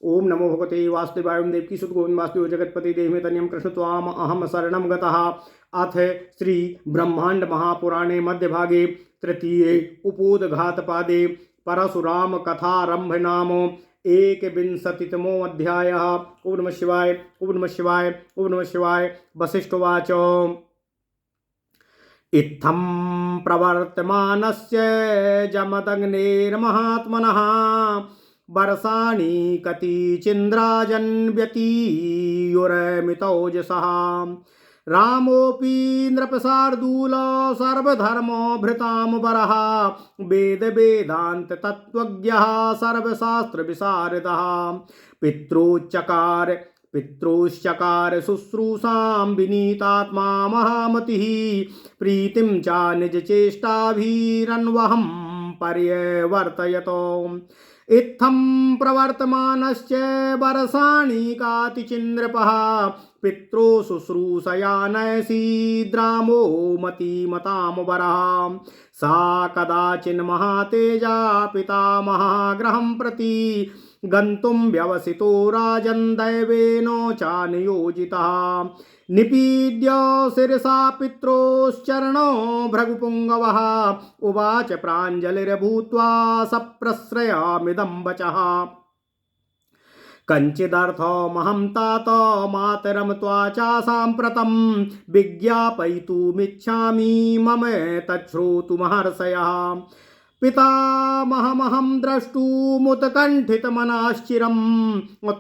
ओम नमो भगवते वासुदेवाय। ओम देवकी सुत गोविंद वासुदेव जगतपति देव में तनियम कृष्ण त्वाम अहम शरणम गतः। अथ श्री ब्रह्मांड महापुराणे मध्य भागे तृतीये उपोदघात पादे परशुराम कथारंभ नाम एक विंशतितमो अध्याय। ओम नमः शिवाय ओम नमः शिवाय ओम नमः शिवाय। वसिष्ठोवाच इत्थं प्रवर्तमानस्य जमदग्नेर्महात्मनः वर्षाणि कतिचिन्द्राजन्व्यतीयुरमितौजसः रामोऽपि नृपशार्दूल सर्वधर्मो भृताम्बरः वेदान्ततत्त्वज्ञः सर्वशास्त्रविशारदः पितृश्चकार शुश्रूषां विनीतात्मा महामतिः प्रीतिं च निजचेष्टाभिरन्वहं पर्यवर्तयतो। इत्थं प्रवर्तमानश्च वर्षाणि कातिचिन्नृपः पितृ शुश्रूषया नयसीद्रामो मतीमतामवरः सा कदाचिन्महातेजा पितामहगृहं प्रति गन्तुं व्यवसितो राजन् दैवेनोचानियोजितः निपीड्य शिरसा पित्रोश्चरणो भृगुपुङ्गवः उवाच प्राञ्जलिर्भूत्वा सप्रश्रयामिदं वचः कञ्चिदर्थमहं तात मातरं त्वाचा साम्प्रतं विज्ञापयितुमिच्छामि मम तच्छ्रोतुमहर्षयः पितामहमहं द्रष्टुमुत्कण्ठितमनाश्चिरं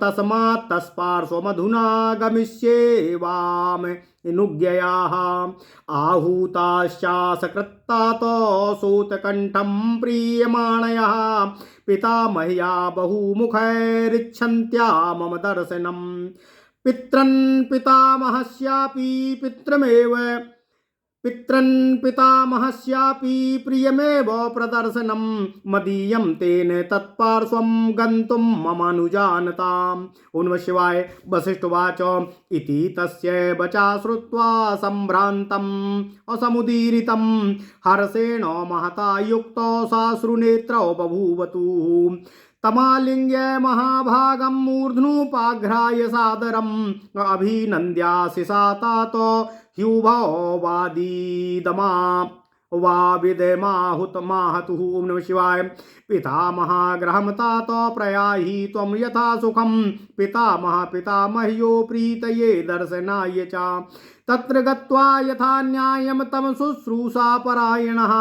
तस्मात् तत्पार्श्वमधुना गमिष्ये वामनुज्ञयाः आहूताश्चासकृत्तातो सूतकण्ठं प्रीयमाणयः पितामह्या बहुमुखैरिच्छन्त्या मम दर्शनं पितृन् पितामहस्यापि प्रियमेव प्रदर्शनं मदीयं तेन तत्पार्श्वं गन्तुं ममानुजानताम्। ओं नमः शिवाय। वसिष्ठोवाच इति तस्य वचा श्रुत्वा सम्भ्रान्तम् असमुदीरितं हर्षेण महता युक्तो साश्रुनेत्रौ बभूवतु तमालिङ्ग्य महाभागं मूर्ध्नुपाघ्राय सादरम् अभिनन्द्याशिषा तात ह्युभो वादीदमा वाविदमाहुतमाहतुः। ओं नमः शिवाय। पितामहाग्रहं तात प्रयाहि त्वं यथा सुखं पितामह्यो प्रीतये दर्शनाय च तत्र गत्वा यथा न्यायं तं शुश्रूषापरायणः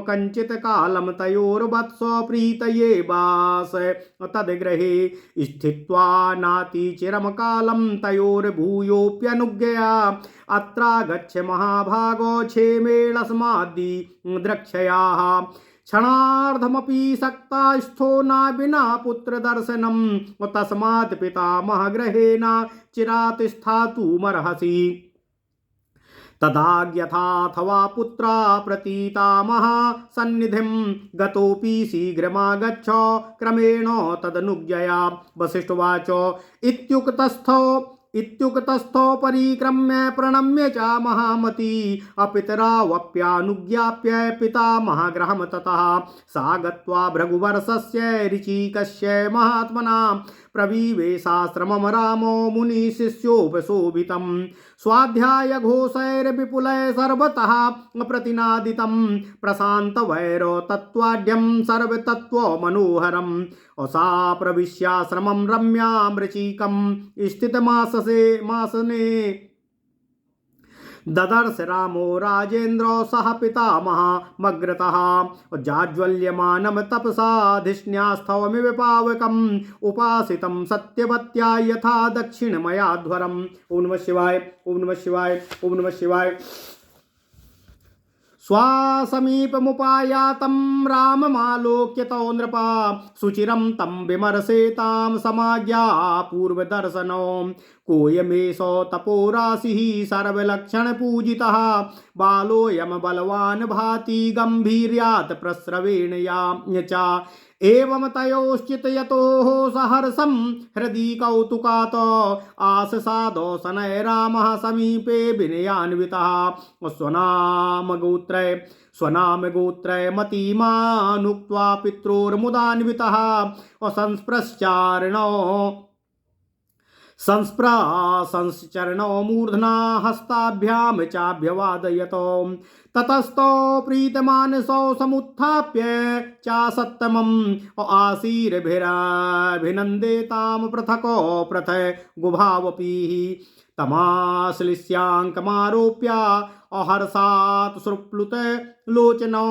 कञ्चित् कालं तयोर्वत्स प्रीतये वास तद्गृहे स्थित्वा नातिचिरं कालं तयोर्भूयोऽप्यनुज्ञया अत्रागच्छ महाभागो क्षेमेणस्माद्दि द्रक्षयाः क्षणार्धमपि सक्तास्थो न विना पुत्रदर्शनं तस्मात् पितामहगृहेण चिरात् स्थातुमर्हसि तदाज्ञथाथवा पुत्रा प्रतीतामह सन्निधिं गतोऽपि शीघ्रमागच्छ क्रमेण तदनुज्ञया। वसिष्ठोवाच इत्युक्तस्थो परिक्रम्य प्रणम्य च महामती अपितरावप्यानुज्ञाप्य पितामहगृहं ततः सा गत्वा भृगुवर्षस्य ऋचिकस्य महात्मना प्रविवेशाश्रमं रामो मुनिशिष्योपशोभितं स्वाध्यायघोषैर्विपुलैः सर्वतः प्रतिनादितं प्रशान्तवैरो तत्त्वाढ्यं सर्वतत्त्वमनोहरम् सा प्रविश्याश्रमं रम्यां ऋचिकं स्थितमासने ददर्श रामो राजेन्द्रो सह पितामहमग्रतः जाज्वल्यमानं तपसा धिष्ण्यास्थवमिव पावकम् उपासितं सत्यवत्या यथा दक्षिणमयाध्वरम्। ओं नमः शिवाय ओं नमः शिवाय ओं नमः शिवाय। स्वासमीपमुपायातं राममालोक्यतो नृपा सुचिरं तं विमर्शेतां समाज्ञापूर्वदर्शनो कोऽयमेषो तपोराशिः सर्वलक्षणपूजितः बालोऽयं बलवान् भाति गम्भीर्यात् प्रस्रवेण च एवं तयोश्चित यतोः सहर्षं हृदि कौतुकात् आससादो शनैः रामः समीपे विनयान्वितः स्वनाम गोत्रे मतिमानुक्त्वा पित्रोर्मुदान्वितः संस्चरणो मूर्धना हस्ताभ्याम चाभ्यवादयतो ततस्तो प्रीतमानसो समुत्थाप्य चासत्तमम् आसीरभिरभिनन्देतां पृथको पृथय गुभावपीः तमाश्लिष्याङ्कमारोप्य अहर्षात् श्रुप्लुत लोचनो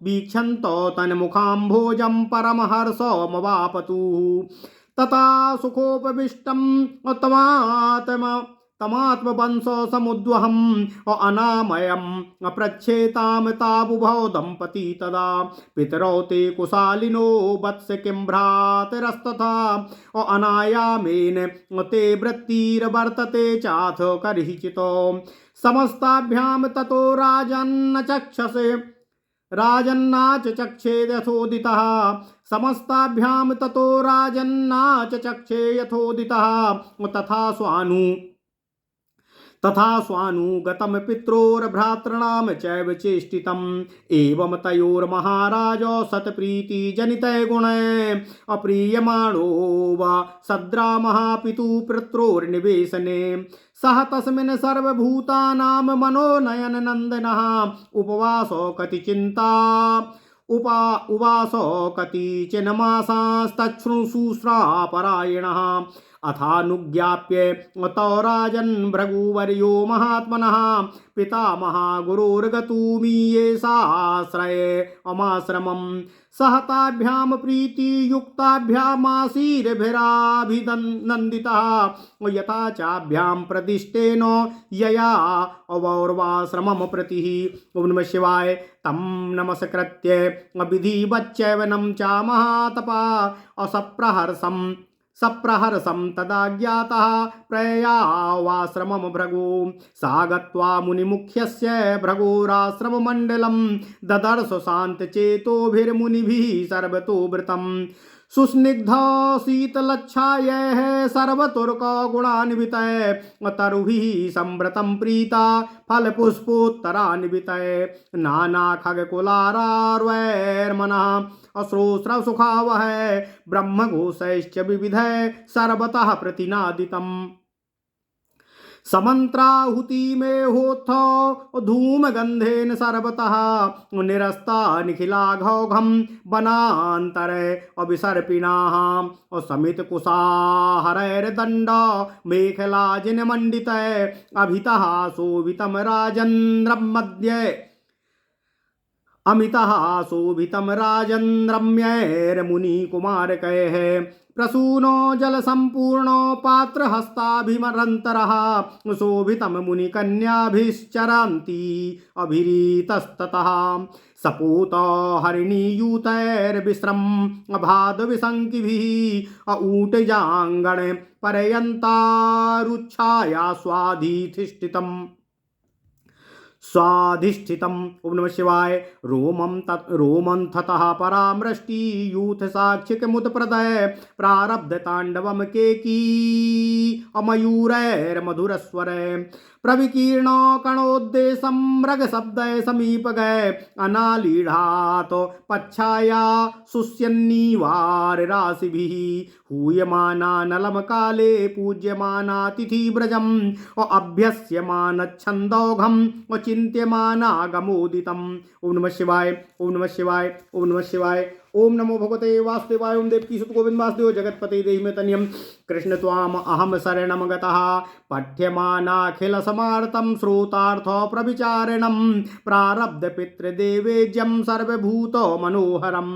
वीक्षन्तो तन्मुखाम्भोजं परमहर्षमवापतुः तथा सुखोपविष्टं तमात्मवंशो समुद्वहम् अनामयम् अप्रच्छेतां ताबुभौ दम्पती तदा पितरौ ते कुशालिनो वत्स किं भ्रातरस्तथा अनायामेन ते वृत्तिर्वर्तते चाथ कर्हिचितो समस्ताभ्यां ततो राजन्नाच चक्षेदथोदितः समस्ताभ्यां ततो राजन्नाच चक्षे यथोदितः तथा स्वानुगतं पित्रोर्भ्रातॄणां चैव चेष्टितम् एवं तयोर्महाराजो सत्प्रीतिजनितै गुणै अप्रीयमाणो वा सद्रामः पितुपुत्रोर्निवेशने सह तस्मिन् सर्वभूतानां मनोनयननन्दनः उवासो कतिचन मासास्तच्छ्रुशुश्रापरायणः अथानुज्ञाप्य तौ राजन् भृगुवर्यो महात्मनः पितामहा गुरोर्गतुमीयेषाश्रये अमाश्रमम् सह ताभ्यां प्रीतियुक्ताभ्यामासीर्भिराभिनन्दितः यथा चाभ्यां प्रदिष्टेन यया अवौर्वाश्रमं प्रतिः। ओं नमः शिवाय। तं नमस्कृत्य विधिवच्चैवनं च महातपा सप्रहर्षं तदा ज्ञातः प्रयावाश्रमं भृगु सा गत्वा मुनिमुख्यस्य भृगोराश्रममण्डलं ददर्श शान्तचेतोभिर्मुनिभिः सर्वतो वृतं सुस्निग्ध शीतलच्छायैः सर्वतुर्कगुणान्वितै तरुभिः संवृतं प्रीता फलपुष्पोत्तरान्वितै नानाखगकुलारार्वैर्मनः अश्रोस्रसुखावहै ब्रह्मघोषैश्च विविधै सर्वतः प्रतिनादितम् समन्त्राहुतिमेहोत्थ धूमगन्धेन सर्वतः निरस्ता निखिलाघौघं वनान्तरे अविसर्पिणाः समितकुशाहरैर्दण्ड मेखलाजिनमण्डितै अभितः शोभितं राजन्द्रं मध्ये अमितः शोभितं राजन्द्रम्यैर्मुनिकुमारकैः प्रसूनो जलसम्पूर्णो पात्रहस्ताभिमरन्तरः शोभितं मुनिकन्याभिश्चरन्ति अभिरीतस्ततः सपूत हरिणीयूतैर्विश्रम् अभादविशङ्किभिः ऊटजाङ्गणे पर्यन्तारुच्छाया स्वाधिष्ठितम्। ओं नमः शिवाय। रोमन्थतः परामृष्टियूथ साक्षिकमुत्प्रदय प्रारब्धताण्डवं केकी अमयूरैर्मधुरस्वरै प्रविकीर्ण कणोद्देशं मृगशब्दै समीपगै अनालीढात् पच्छाया शुष्यन्निवारराशिभिः हूयमाना नलमकाले पूज्यमाना तिथिव्रजम् अभ्यस्यमानच्छन्दौघं चिन्त्यमानागमोदितम्। ओं नमः शिवाय। ओं नमः शिवाय। ओं नमः शिवाय। ओम नमो भगवते वासुदेवाय। ओम देवकी सुत गोविंद वासुदेव जगतपते देहि मे तन्यम कृष्ण त्वाम अहम शरणम गतः पठ्यमानाखिल समार्तं श्रोतार्थ प्रविचारणं प्रारब्ध पितृदेवेज्यं सर्वभूत मनोहरम्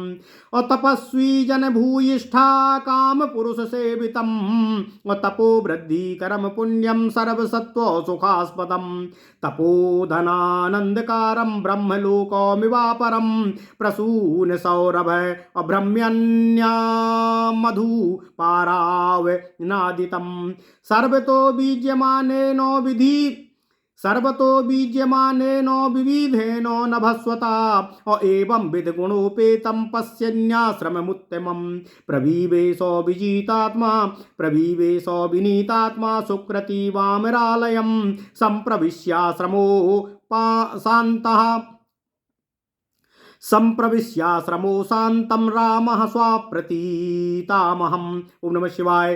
तपस्वी जन भूयिष्ठा काम पुरुष सेवितं तपो वृद्धिकरम पुण्यम सर्वसत्व सुखास्पदम तपोधनानंदकारं ब्रह्मलोकमिवापरं प्रसून सौरभ अभ्रम्यन्या मधु पाराव नादितं सर्वतो बीज्यमानेनो विधि सर्वतो बीज्यमानेन विविधेन नभस्वता एवं विधगुणोपेतं पश्यन्याश्रममुत्तमं प्रविवेश विजितात्मा प्रविवेश विनीतात्मा सुकृतिवामरालयं सम्प्रविश्याश्रमो संप्रविश्याश्रमो शांतं रामः स्वाप्रतीतामहम्। ओम नमः शिवाय।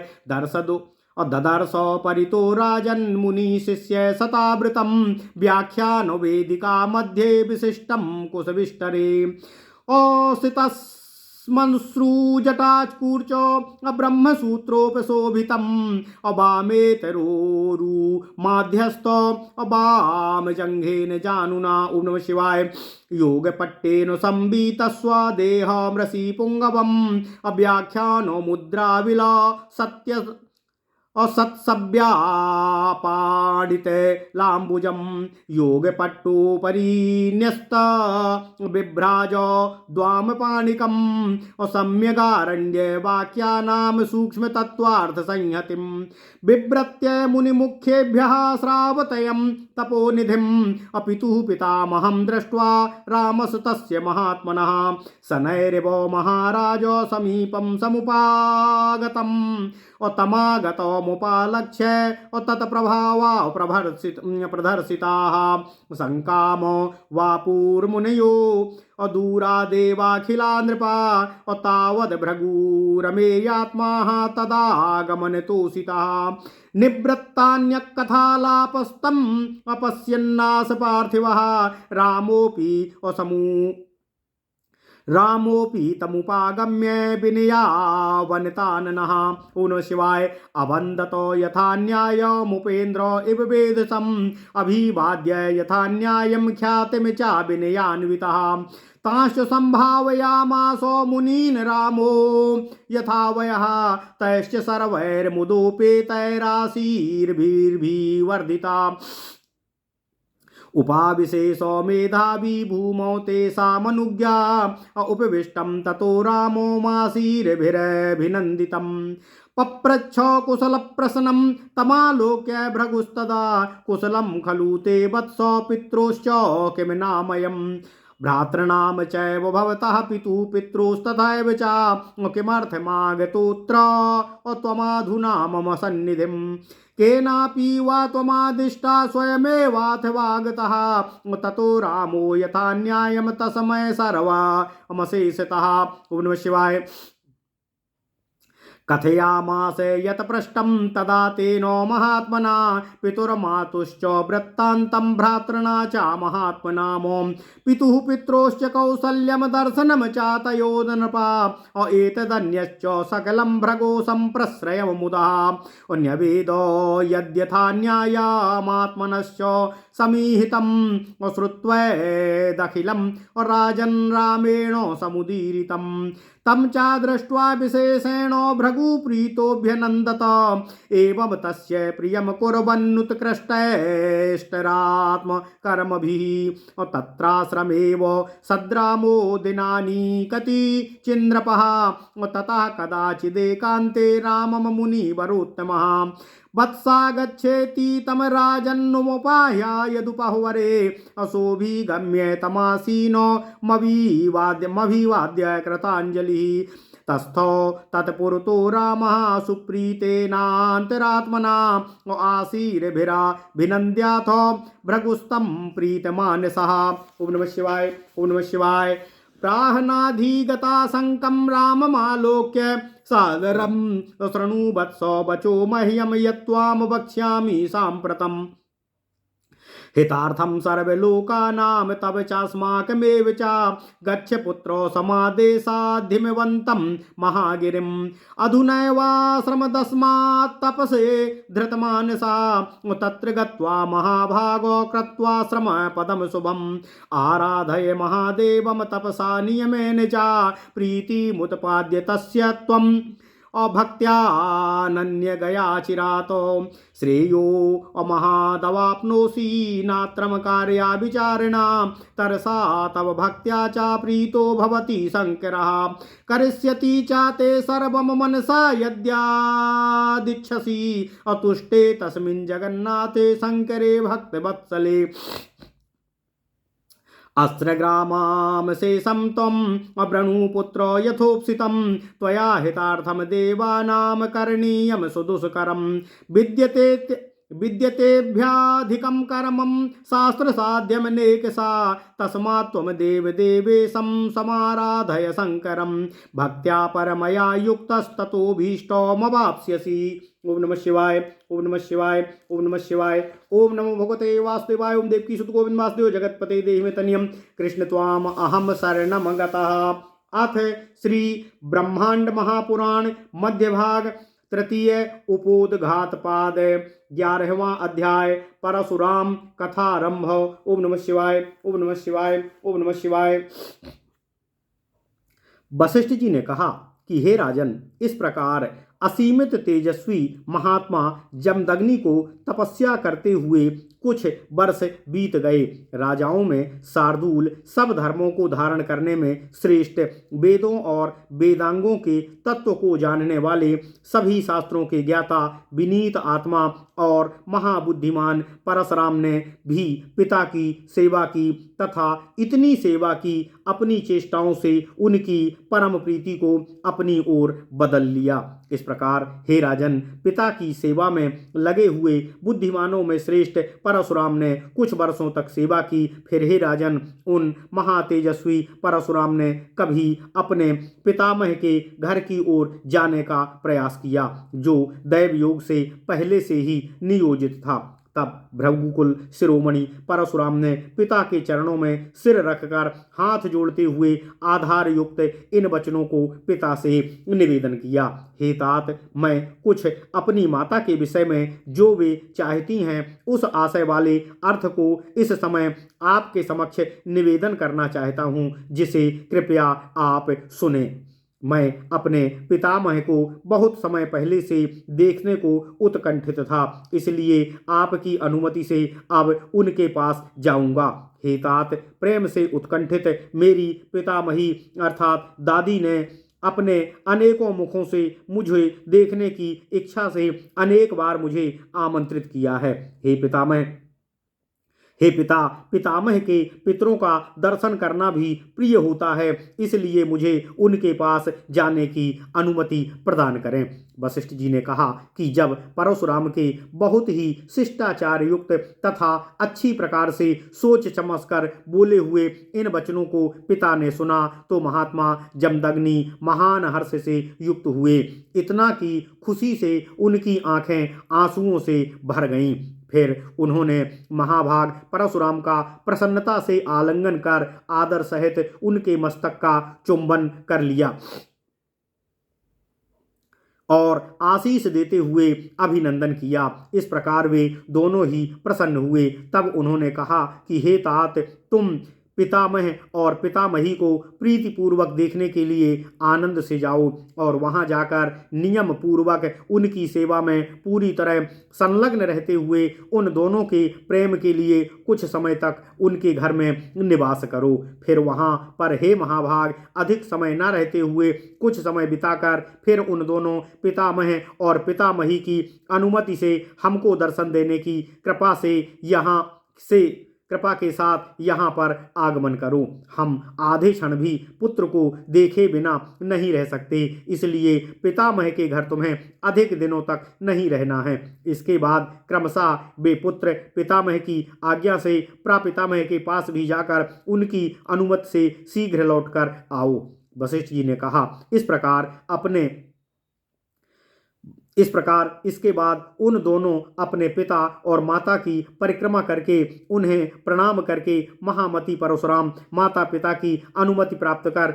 ददर्श परितो राजन्मुनि शिष्य शतावृतं व्याख्यान वेदिका मध्ये विशिष्टं कुशविष्टरे मनुसृजटाचकूर्च ब्रह्मसूत्रोपशोभितम् अवामेतरोरु माध्यस्थ अवामजङ्घेन जानुना। ओम नमः शिवाय। योगपट्टेन संवीतस्व देहमृषि पुंगवम् अव्याख्यानो मुद्राविला सत्य असत्सव्यापाडिते लाम्बुजं योगपट्टोपरिन्यस्त बिभ्राज द्वामपाणिकम् असम्यगारण्य वाक्यानां सूक्ष्मतत्त्वार्थसंहतिं बिभ्रत्य मुनिमुख्येभ्यः श्रावतयं तपोनिधिम् अपितुः पितामहं दृष्ट्वा रामसुतस्य महात्मनः शनैरेव महाराज समीपं समुपागतम् तमागतमुपालक्ष्य तत्प्रभावा प्रदर्शिताः संकाम वापुर्मुनयो अदूरा देवाखिला नृपा तावद् भृगुरमेयात्मा तदागमनतोषितः निवृत्तान्यकथालापस्तम् अपश्यन्नास पार्थिवः रामोपि तमुपागम्य विनयावनताननः। ओम नमः शिवाय। अवन्दतो यथा न्यायमुपेन्द्र इव वेदसम् अभिवाद्य यथा न्यायं ख्यातिं च विनयान्वितः तांश्च सम्भावयामासो मुनीन् रामो यथा वयः तैश्च सर्वैर्मुदोपेतैराशीर्भिर्भिवर्धिता उपाविशेषो मेधावी भूमौ तेषामनुज्ञा उपविष्टं ततो रामो मासीर्भिरभिनन्दितम् पप्रच्छ कुशलप्रश्नं तमालोक्य भृगुस्तदा कुशलं खलु ते वत्स पित्रोश्च किं नामयम् भ्रातॄणां चैव भवतः पितुः पित्रोस्तथैव च किमर्थमागतोऽत्र त्वमाधुना मम सन्निधिं केनापि वा त्वमादिष्टा स्वयमेवाथवागतः ततो रामो यथा न्यायं तस्मै सर्वमशेषतः। ओम नमः शिवाय। कथयामास यत् पृष्टं तदा तेन महात्मना पितुर्मातुश्च वृत्तान्तं भ्रातृणा च महात्मनामो पितुः पित्रोश्च कौसल्यं दर्शनं च तयोर्नृपा एतदन्यश्च सकलं भृगो सम्प्रश्रयं मुदा अन्यवेद यद्यथा न्यायमात्मनश्च समीहितं श्रुत्वेदखिलं राजन् रामेण समुदीरितं तं च दृष्ट्वा विशेषेण भृगुप्रीतोऽभ्यनन्दत एवं तस्य प्रियं कुर्वन्नुत्कृष्टैष्टरात्मकर्मभिः तत्राश्रमेव सद्रामो दिनानि कति चिन्द्रपः ततः कदाचिदेकान्ते रामं मुनिवरोत्तमः वत्सा गच्छेति तम राजन्नुमुपाह्यायदुपहवरे असोभिगम्य तमासीनो मभिवाद्य कृताञ्जलिः तस्थो तत्पुरतो रामः सुप्रीतेनान्तरात्मना आशीर्भिरभिनन्द्याथ भृगुस्तं प्रीतमानसः। ओम नमः शिवाय। ओम नमः शिवाय। प्राहनाधिगता शङ्कं राममालोक्य सादरं शृणु वत्स वचो मह्यं यत्त्वां वक्ष्यामि साम्प्रतम् हितार्थं सर्वलोकानां तव चास्माकमेव च गच्छ पुत्रो समादेशाधिमवन्तं महागिरिम् अधुनैवाश्रमदस्मात् तपसे धृतमानसा तत्र गत्वा महाभागो कृत्वा श्रमपदं शुभम् आराधय महादेवं तपसा नियमेन च प्रीतिमुत्पाद्य तस्य त्वम् अभक्त्यानन्य गया चिरात श्रेयो अमहादवाप्नोषि नात्रम कार्या विचारिणा तरसा तव भक्त्या च प्रीतो भवति शंकरः करिष्यति च ते सर्वं मनसा यद्यादिच्छसि अतुष्टे तस्मिन् जगन्नाथे शंकरे भक्तवत्सले अस्त्रग्रामां शेषं त्वम् अवृणुपुत्र यथोप्सितं त्वया हितार्थं देवानां करणीयं सुदुष्करं विद्यतेभ्याधिकं कर्मं शास्त्रसाध्यमनेकसा तस्मात् त्वं देवदेवेशं समाराधय शङ्करं भक्त्या परमया युक्तस्ततोऽभीष्टमवाप्स्यसि। ओम नमः शिवाय, ओम नमः शिवाय, ओम नमः शिवाय, ओम नमो भगवते वासुदेवाय। ओम देवकी सुत गोविंद वासुदेव जगतपते देहि में तनियम कृष्ण त्वाम अहम शरणम गतः। अथ श्री ब्रह्मांड महापुराण मध्य भाग तृतीय उपोदघात पाद 11वां अध्याय परशुराम कथारंभ। ओम नमः शिवाय, ओम नमः शिवाय, ओम नमः शिवाय। वशिष्ठ जी ने कहा कि हे राजन, इस प्रकार असीमित तेजस्वी महात्मा जमदग्नि को तपस्या करते हुए कुछ वर्ष बीत गए। राजाओं में शार्दूल सब धर्मों को धारण करने में श्रेष्ठ, वेदों और वेदांगों के तत्व को जानने वाले, सभी शास्त्रों के ज्ञाता, विनीत आत्मा और महाबुद्धिमान परशुराम ने भी पिता की सेवा की तथा इतनी सेवा की अपनी चेष्टाओं से उनकी परम प्रीति को अपनी ओर बदल लिया। इस प्रकार हे राजन, पिता की सेवा में लगे हुए बुद्धिमानों में श्रेष्ठ परशुराम ने कुछ वर्षों तक सेवा की। फिर हे राजन, उन महातेजस्वी परशुराम ने कभी अपने पितामह के घर की ओर जाने का प्रयास किया, जो दैव योग से पहले से ही नियोजित था। तब भृगुकुल शिरोमणि परशुराम ने पिता के चरणों में सिर रखकर हाथ जोड़ते हुए आधार युक्त इन वचनों को पिता से निवेदन किया। हे तात, मैं कुछ अपनी माता के विषय में जो वे चाहती हैं उस आशय वाले अर्थ को इस समय आपके समक्ष निवेदन करना चाहता हूँ, जिसे कृपया आप सुने। मैं अपने पितामह को बहुत समय पहले से देखने को उत्कंठित था, इसलिए आपकी अनुमति से अब उनके पास जाऊंगा। हे तात, प्रेम से उत्कंठित मेरी पितामही अर्थात दादी ने अपने अनेकों मुखों से मुझे देखने की इच्छा से अनेक बार मुझे आमंत्रित किया है। हे पिता, पितामह के पितरों का दर्शन करना भी प्रिय होता है, इसलिए मुझे उनके पास जाने की अनुमति प्रदान करें। वशिष्ठ जी ने कहा कि जब परशुराम के बहुत ही शिष्टाचार युक्त तथा अच्छी प्रकार से सोच समझ कर बोले हुए इन वचनों को पिता ने सुना तो महात्मा जमदग्नि महान हर्ष से युक्त हुए, इतना कि खुशी से उनकी आंखें आंसुओं से भर गईं। फिर उन्होंने महाभाग परशुराम का प्रसन्नता से आलिंगन कर आदर सहित उनके मस्तक का चुंबन कर लिया और आशीष देते हुए अभिनंदन किया। इस प्रकार वे दोनों ही प्रसन्न हुए। तब उन्होंने कहा कि हे तात, तुम पितामह और पितामही को प्रीतिपूर्वक देखने के लिए आनंद से जाओ और वहां जाकर नियम पूर्वक उनकी सेवा में पूरी तरह संलग्न रहते हुए उन दोनों के प्रेम के लिए कुछ समय तक उनके घर में निवास करो। फिर वहां पर हे महाभाग, अधिक समय न रहते हुए कुछ समय बिताकर फिर उन दोनों पितामह और पितामही की अनुमति से हमको दर्शन देने की कृपा के साथ यहाँ पर आगमन करो। हम आधे क्षण भी पुत्र को देखे बिना नहीं रह सकते, इसलिए पितामह के घर तुम्हें अधिक दिनों तक नहीं रहना है। इसके बाद क्रमशः वे पुत्र पितामह की आज्ञा से प्रापितामह के पास भी जाकर उनकी अनुमति से शीघ्र लौटकर आओ। वशिष्ठ जी ने कहा, इसके बाद उन दोनों अपने पिता और माता की परिक्रमा करके उन्हें प्रणाम करके महामति परशुराम माता पिता की अनुमति प्राप्त कर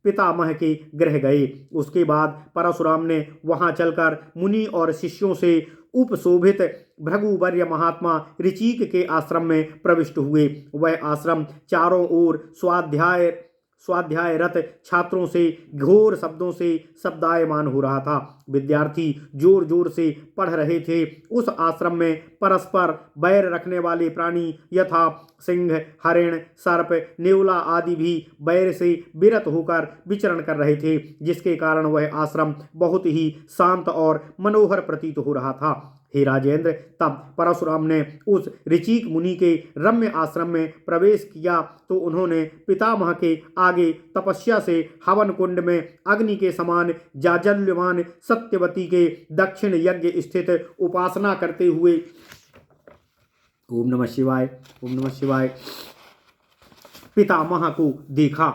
पितामह के गृह गए। उसके बाद परशुराम ने वहां चलकर मुनि और शिष्यों से उपशोभित भृगुवर्य महात्मा ऋचिक के आश्रम में प्रविष्ट हुए। वह आश्रम चारों ओर स्वाध्यायरत छात्रों से घोर शब्दों से शब्दायमान हो रहा था। विद्यार्थी जोर जोर से पढ़ रहे थे। उस आश्रम में परस्पर बैर रखने वाले प्राणी यथा सिंह, हरिण, सर्प, नेवला आदि भी बैर से विरत होकर विचरण कर रहे थे, जिसके कारण वह आश्रम बहुत ही शांत और मनोहर प्रतीत हो रहा था। हे राजेंद्र, तब परशुराम ने उस ऋचिक मुनि के रम्य आश्रम में प्रवेश किया तो उन्होंने पितामह के आगे तपस्या से हवन कुंड में अग्नि के समान जाजल्यमान सत्यवती के दक्षिण यज्ञ स्थित उपासना करते हुए ओम नमः शिवाय, ओम नमः शिवाय, पितामह को देखा।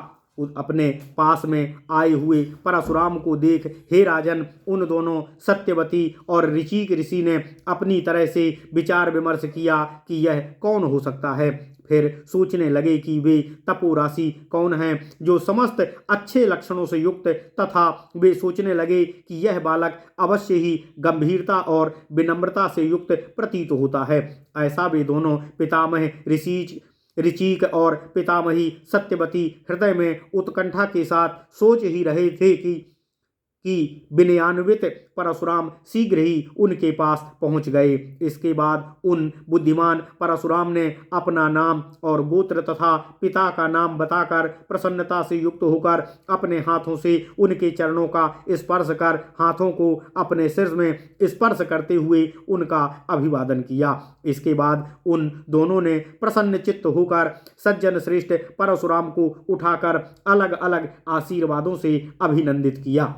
अपने पास में आए हुए परशुराम को देख हे राजन, उन दोनों सत्यवती और ऋचिक ऋषि ने अपनी तरह से विचार विमर्श किया कि यह कौन हो सकता है। फिर सोचने लगे कि वे तपोराशि कौन हैं जो समस्त अच्छे लक्षणों से युक्त, तथा वे सोचने लगे कि यह बालक अवश्य ही गंभीरता और विनम्रता से युक्त प्रतीत होता है। ऐसा वे दोनों पितामह ऋचिक और पितामही सत्यवती हृदय में उत्कंठा के साथ सोच ही रहे थे कि विनयान्वित परशुराम शीघ्र ही उनके पास पहुंच गए। इसके बाद उन बुद्धिमान परशुराम ने अपना नाम और गोत्र तथा पिता का नाम बताकर प्रसन्नता से युक्त होकर अपने हाथों से उनके चरणों का स्पर्श कर हाथों को अपने सिर में स्पर्श करते हुए उनका अभिवादन किया। इसके बाद उन दोनों ने प्रसन्न चित्त होकर सज्जन श्रेष्ठ परशुराम को उठाकर अलग अलग आशीर्वादों से अभिनंदित किया।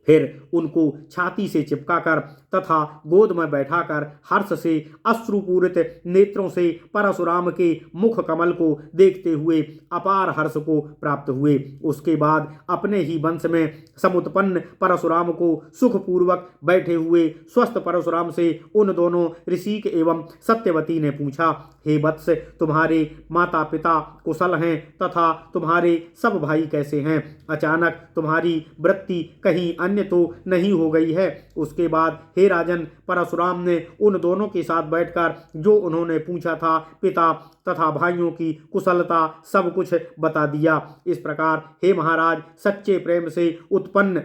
फिर उनको छाती से चिपकाकर तथा गोद में बैठाकर हर्ष से अश्रुपूरित नेत्रों से परशुराम के मुख कमल को देखते हुए अपार हर्ष को प्राप्त हुए। उसके बाद अपने ही वंश में समुत्पन्न परशुराम को सुखपूर्वक बैठे हुए स्वस्थ परशुराम से उन दोनों ऋषिक एवं सत्यवती ने पूछा, हे वत्स, तुम्हारे माता पिता कुशल हैं तथा तुम्हारे सब भाई कैसे हैं? अचानक तुम्हारी वृत्ति कहीं अन्य तो नहीं हो गई है? उसके बाद हे राजन, परशुराम ने उन दोनों के साथ बैठकर जो उन्होंने पूछा था पिता तथा भाइयों की कुशलता सब कुछ बता दिया। इस प्रकार हे महाराज, सच्चे प्रेम से उत्पन्न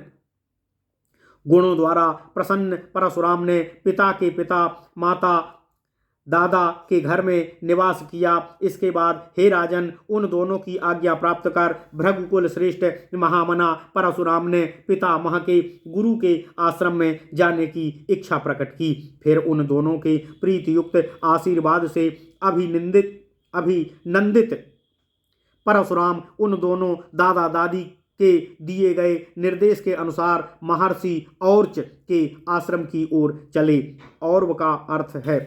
गुणों द्वारा प्रसन्न परशुराम ने पिता के पिता माता दादा के घर में निवास किया। इसके बाद हे राजन, उन दोनों की आज्ञा प्राप्त कर भृगुकुल श्रेष्ठ महामना परशुराम ने पितामह के गुरु के आश्रम में जाने की इच्छा प्रकट की। फिर उन दोनों के प्रीतियुक्त आशीर्वाद से अभिनंदित परशुराम उन दोनों दादा दादी के दिए गए निर्देश के अनुसार महर्षि और्च के आश्रम की ओर चले। और का अर्थ है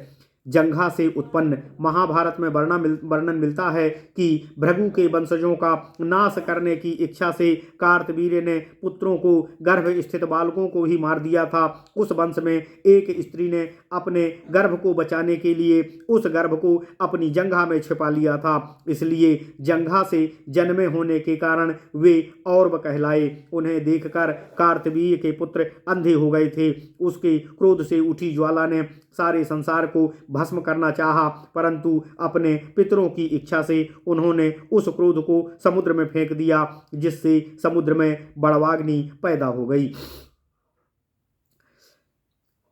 जंघा से उत्पन्न। महाभारत में वर्णन मिलता है कि भृगु के वंशजों का नाश करने की इच्छा से कार्तवीर्य ने पुत्रों को गर्भ स्थित बालकों को ही मार दिया था। उस वंश में एक स्त्री ने अपने गर्भ को बचाने के लिए उस गर्भ को अपनी जंघा में छिपा लिया था, इसलिए जंघा से जन्मे होने के कारण वे औरव कहलाए। उन्हें देखकर कार्तवीर्य के पुत्र अंधे हो गए थे। उसके क्रोध से उठी ज्वाला ने सारे संसार को भस्म करना चाहा, परंतु अपने पितरों की इच्छा से उन्होंने उस क्रोध को समुद्र में फेंक दिया, जिससे समुद्र में बड़वाग्नि पैदा हो गई।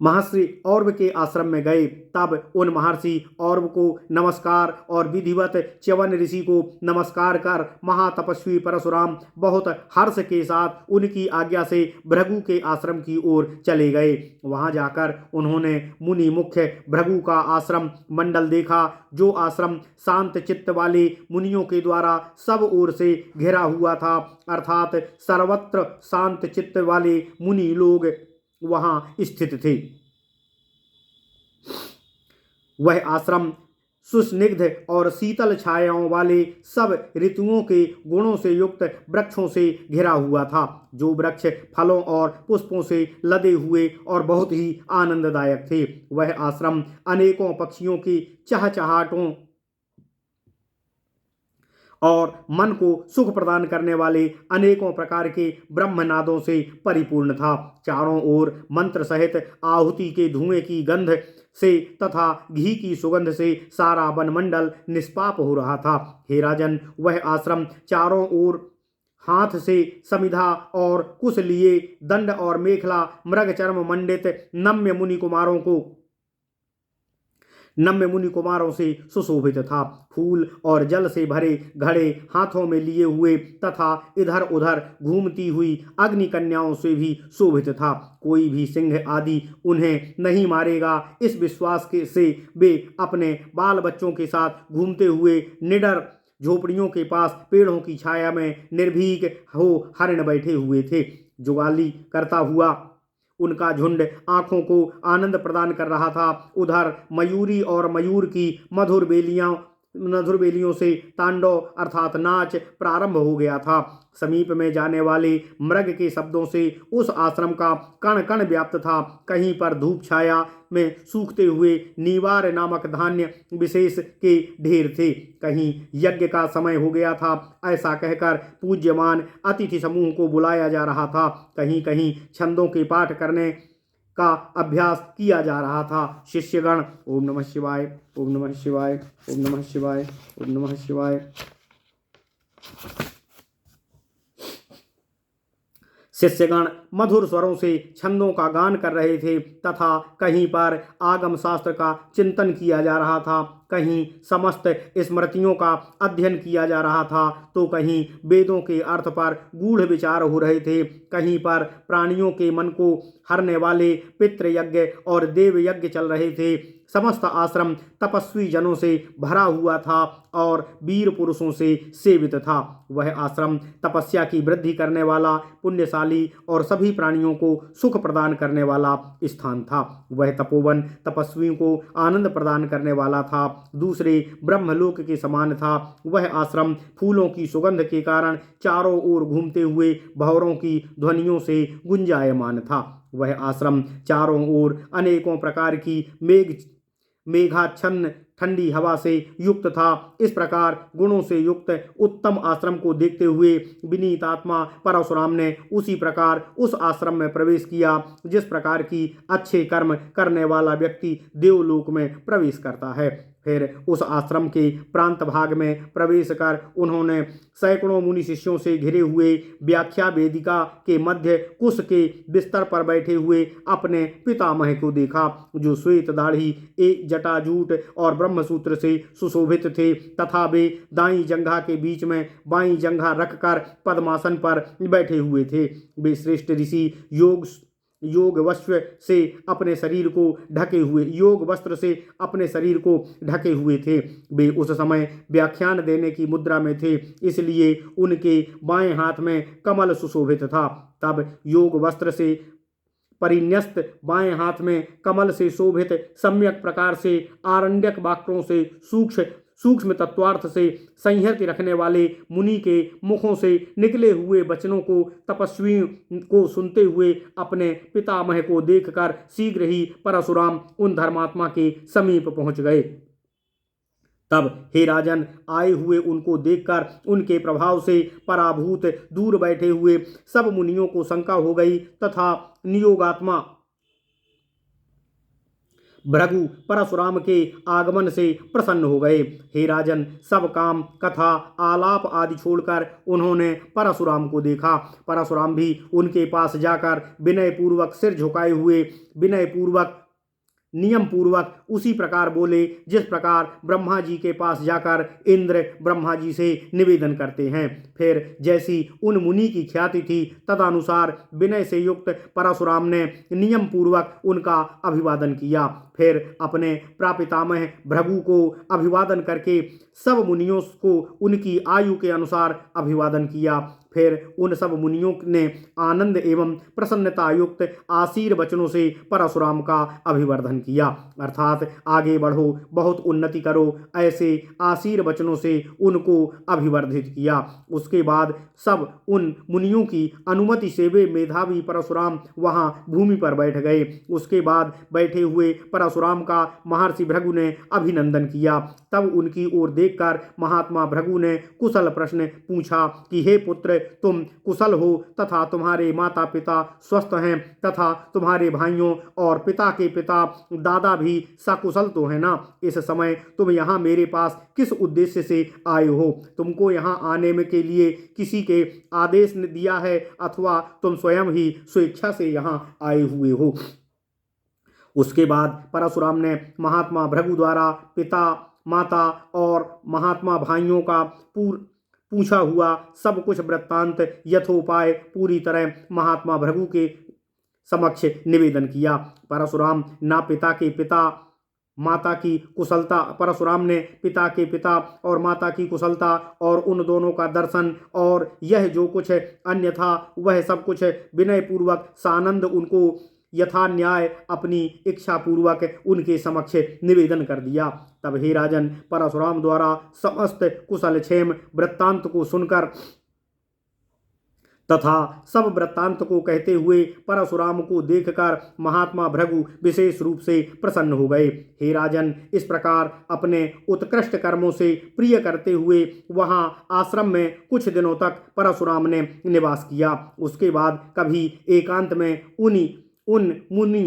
महर्षि औरव के आश्रम में गए, तब उन महर्षि औरव को नमस्कार और विधिवत च्यवन ऋषि को नमस्कार कर महातपस्वी परशुराम बहुत हर्ष के साथ उनकी आज्ञा से भृगु के आश्रम की ओर चले गए। वहां जाकर उन्होंने मुनि मुख्य भृगु का आश्रम मंडल देखा, जो आश्रम शांत चित्त वाले मुनियों के द्वारा सब ओर से घिरा हुआ था, अर्थात सर्वत्र शांत चित्त वाले मुनि लोग वहां स्थित थे। वह आश्रम सुस्निग्ध और शीतल छायाओं वाले सब ऋतुओं के गुणों से युक्त वृक्षों से घिरा हुआ था, जो वृक्ष फलों और पुष्पों से लदे हुए और बहुत ही आनंददायक थे। वह आश्रम अनेकों पक्षियों की चहचहाटों और मन को सुख प्रदान करने वाले अनेकों प्रकार के ब्रह्मनादों से परिपूर्ण था। चारों ओर मंत्र सहित आहुति के धुएं की गंध से तथा घी की सुगंध से सारा वनमंडल निष्पाप हो रहा था। हे राजन, वह आश्रम चारों ओर हाथ से समिधा और कुश लिए दंड और मेखला मृग चर्म मंडित नम्य मुनि कुमारों से सुशोभित था। फूल और जल से भरे घड़े हाथों में लिए हुए तथा इधर उधर घूमती हुई अग्नि कन्याओं से भी शोभित था। कोई भी सिंह आदि उन्हें नहीं मारेगा, इस विश्वास के से वे अपने बाल बच्चों के साथ घूमते हुए निडर झोपड़ियों के पास पेड़ों की छाया में निर्भीक हो हरिण बैठे हुए थे। जुगाली करता हुआ उनका झुंड आंखों को आनंद प्रदान कर रहा था। उधर मयूरी और मयूर की मधुर बेलियों से तांडव अर्थात नाच प्रारंभ हो गया था। समीप में जाने वाले मृग के शब्दों से उस आश्रम का कण कण व्याप्त था। कहीं पर धूप छाया में सूखते हुए नीवार नामक धान्य विशेष के ढेर थे। कहीं यज्ञ का समय हो गया था, ऐसा कहकर पूज्यमान अतिथि समूह को बुलाया जा रहा था। कहीं कहीं छंदों के पाठ करने का अभ्यास किया जा रहा था। शिष्यगण ओम नमः शिवाय, ओम नमः शिवाय, ओम नमः शिवाय, ओम नमः शिवाय। शिष्यगण मधुर स्वरों से छंदों का गान कर रहे थे तथा कहीं पर आगम शास्त्र का चिंतन किया जा रहा था, कहीं समस्त स्मृतियों का अध्ययन किया जा रहा था, तो कहीं वेदों के अर्थ पर गूढ़ विचार हो रहे थे। कहीं पर प्राणियों के मन को हरने वाले पितृयज्ञ और देव यज्ञ चल रहे थे। समस्त आश्रम तपस्वी जनों से भरा हुआ था और वीर पुरुषों से सेवित था। वह आश्रम तपस्या की वृद्धि करने वाला, पुण्यशाली और सभी प्राणियों को सुख प्रदान करने वाला स्थान था। वह तपोवन तपस्वियों को आनंद प्रदान करने वाला था, दूसरे ब्रह्मलोक के समान था। वह आश्रम फूलों की सुगंध के कारण चारों ओर घूमते हुए भंवरों की ध्वनियों से गुंजायमान था। वह आश्रम चारों ओर अनेकों प्रकार की मेघाच्छन्न ठंडी हवा से युक्त था। इस प्रकार गुणों से युक्त उत्तम आश्रम को देखते हुए विनीत आत्मा परशुराम ने उसी प्रकार उस आश्रम में प्रवेश किया जिस प्रकार की अच्छे कर्म करने वाला व्यक्ति देवलोक में प्रवेश करता है। फिर उस आश्रम के प्रांत भाग में प्रवेश कर उन्होंने सैकड़ों मुनि शिष्यों से घिरे हुए व्याख्या वेदिका के मध्य कुश के बिस्तर पर बैठे हुए अपने पितामह को देखा, जो श्वेत दाढ़ी, एक जटाजूट और ब्रह्मसूत्र से सुशोभित थे तथा वे दाईं जंघा के बीच में बाईं जंघा रखकर पद्मासन पर बैठे हुए थे। वे श्रेष्ठ ऋषि योग वस्त्र से अपने शरीर को ढके हुए थे। वे उस समय व्याख्यान देने की मुद्रा में थे, इसलिए उनके बाएं हाथ में कमल सुशोभित था। तब योग वस्त्र से परिन्यस्त बाएं हाथ में कमल से शोभित सम्यक प्रकार से आरण्यक वाक्यों से सूक्ष्म तत्वार्थ से संहति रखने वाले मुनि के मुखों से निकले हुए वचनों को तपस्वी को सुनते हुए अपने पितामह को देखकर शीघ्र ही परशुराम उन धर्मात्मा के समीप पहुंच गए। तब हे राजन, आए हुए उनको देखकर उनके प्रभाव से पराभूत दूर बैठे हुए सब मुनियों को शंका हो गई तथा नियोगात्मा भृगु परशुराम के आगमन से प्रसन्न हो गए। हे राजन, सब काम कथा आलाप आदि छोड़कर उन्होंने परशुराम को देखा। परशुराम भी उनके पास जाकर विनय पूर्वक सिर झुकाए हुए विनय पूर्वक नियम पूर्वक उसी प्रकार बोले जिस प्रकार ब्रह्मा जी के पास जाकर इंद्र ब्रह्मा जी से निवेदन करते हैं। फिर जैसी उन मुनि की ख्याति थी तदनुसार विनय से युक्त परशुराम ने नियम पूर्वक उनका अभिवादन किया। फिर अपने प्रापितामह भृगु को अभिवादन करके सब मुनियों को उनकी आयु के अनुसार अभिवादन किया। फिर उन सब मुनियों ने आनंद एवं प्रसन्नता युक्त आशीर वचनों से परशुराम का अभिवर्धन किया, अर्थात आगे बढ़ो, बहुत उन्नति करो, ऐसे आशीर वचनों से उनको अभिवर्धित किया। उसके बाद सब उन मुनियों की अनुमति से वे मेधावी परशुराम वहां भूमि पर बैठ गए। उसके बाद बैठे हुए परशुराम का महर्षि भृगु ने अभिनंदन किया। तब उनकी ओर देखकर महात्मा भृगु ने कुशल प्रश्न पूछा कि हे पुत्र, तुम कुशल हो तथा तुम्हारे माता पिता स्वस्थ हैं तथा तुम्हारे भाइयों और पिता के पिता दादा भी सकुशल तो है ना? इस समय तुम यहाँ मेरे पास किस उद्देश्य से आए हो? तुमको यहाँ आने में के लिए किसी के आदेश ने दिया है अथवा तुम स्वयं ही स्वेच्छा से यहाँ आए हुए हो? उसके बाद परशुराम ने महात्मा भृगु द्वारा पिता, माता और महात्मा भाइयों का पूछा हुआ सब कुछ वृत्तांत यथोपाय पूरी तरह महात्मा भृगु के समक्ष निवेदन किया। परशुराम ना पिता के पिता माता की कुशलता परशुराम ने पिता के पिता और माता की कुशलता और उन दोनों का दर्शन और यह जो कुछ अन्य था वह सब कुछ विनय पूर्वक सानंद उनको यथा न्याय अपनी इच्छा पूर्वक उनके समक्ष निवेदन कर दिया। तब हे राजन, परशुराम द्वारा समस्त कुशल क्षेम वृत्तांत को सुनकर तथा सब वृत्तांत को कहते हुए परशुराम को देखकर महात्मा भृगु विशेष रूप से प्रसन्न हो गए। हे राजन, इस प्रकार अपने उत्कृष्ट कर्मों से प्रिय करते हुए वहां आश्रम में कुछ दिनों तक परशुराम ने निवास किया। उसके बाद कभी एकांत में उन मुनि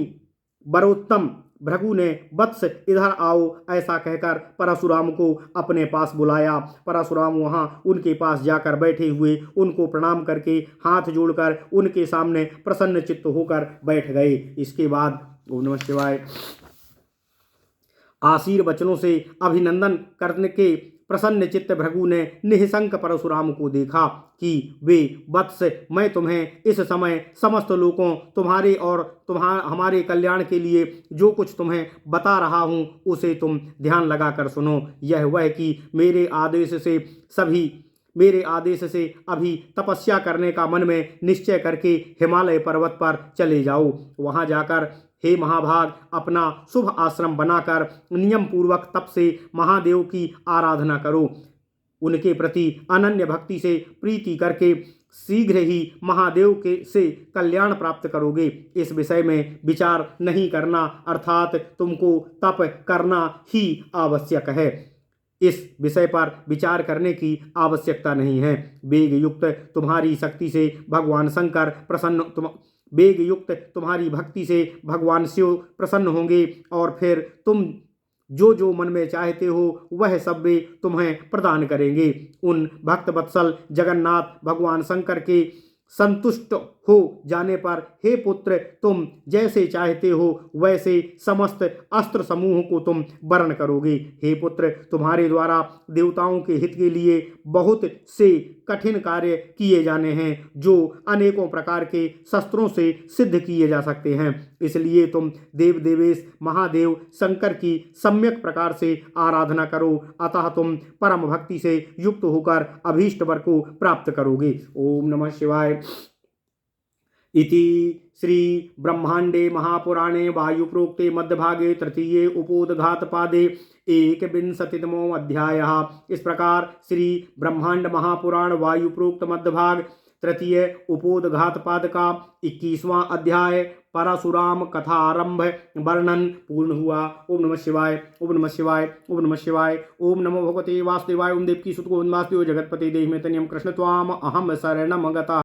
वरोत्तम भृगु ने वत्स इधर आओ ऐसा कहकर परशुराम को अपने पास बुलाया। परशुराम वहां उनके पास जाकर बैठे हुए उनको प्रणाम करके हाथ जोड़कर उनके सामने प्रसन्न चित्त होकर बैठ गए। इसके बाद ओम नमः शिवाय आशीर वचनों से अभिनंदन करने के प्रसन्न चित्त भृगु ने निःशंक परशुराम को देखा कि वे वत्स, मैं तुम्हें इस समय समस्त लोगों तुम्हारे और हमारे कल्याण के लिए जो कुछ तुम्हें बता रहा हूँ उसे तुम ध्यान लगाकर सुनो। यह वह कि मेरे आदेश से अभी तपस्या करने का मन में निश्चय करके हिमालय पर्वत पर चले जाओ। वहां जाकर हे महाभाग, अपना शुभ आश्रम बनाकर नियम पूर्वक तप से महादेव की आराधना करो। उनके प्रति अनन्य भक्ति से प्रीति करके शीघ्र ही महादेव से कल्याण प्राप्त करोगे। इस विषय में विचार नहीं करना, अर्थात तुमको तप करना ही आवश्यक है। इस विषय पर विचार करने की आवश्यकता नहीं है। वेग युक्त तुम्हारी शक्ति से भगवान शंकर वेग युक्त तुम्हारी भक्ति से भगवान शिव प्रसन्न होंगे और फिर तुम जो जो मन में चाहते हो वह सब वे तुम्हें प्रदान करेंगे। उन भक्त वत्सल जगन्नाथ भगवान शंकर के संतुष्ट हो जाने पर हे पुत्र, तुम जैसे चाहते हो वैसे समस्त अस्त्र समूह को तुम वर्ण करोगे। हे पुत्र, तुम्हारे द्वारा देवताओं के हित के लिए बहुत से कठिन कार्य किए जाने हैं जो अनेकों प्रकार के शस्त्रों से सिद्ध किए जा सकते हैं। इसलिए तुम देव देवेश महादेव शंकर की सम्यक प्रकार से आराधना करो, अतः तुम परम भक्ति से युक्त होकर अभीष्ट वर को प्राप्त करोगे। ओम नमः शिवाय। इति श्री ब्रह्मांडे महापुराणे वायुप्रोक्ते मध्यभागे तृतीये उपोद्घातपादे 21तमो अध्यायः। इस प्रकार श्री ब्रह्मांड महापुराण वायुप्रोक्त मध्यभाग तृतीय उपोद्घातपाद का 21वां अध्याय परशुराम कथारंभ वर्णन पूर्ण हुआ। ओम नमः शिवाय, ओम नमः शिवाय, ओम नमः शिवाय। ओम नमो भगवते वासुदेवाय। ओम देवकी सुत गोविंद वासुदेव जगतपते देहि में तनियम कृष्ण त्वाम अहम शरणम गतः।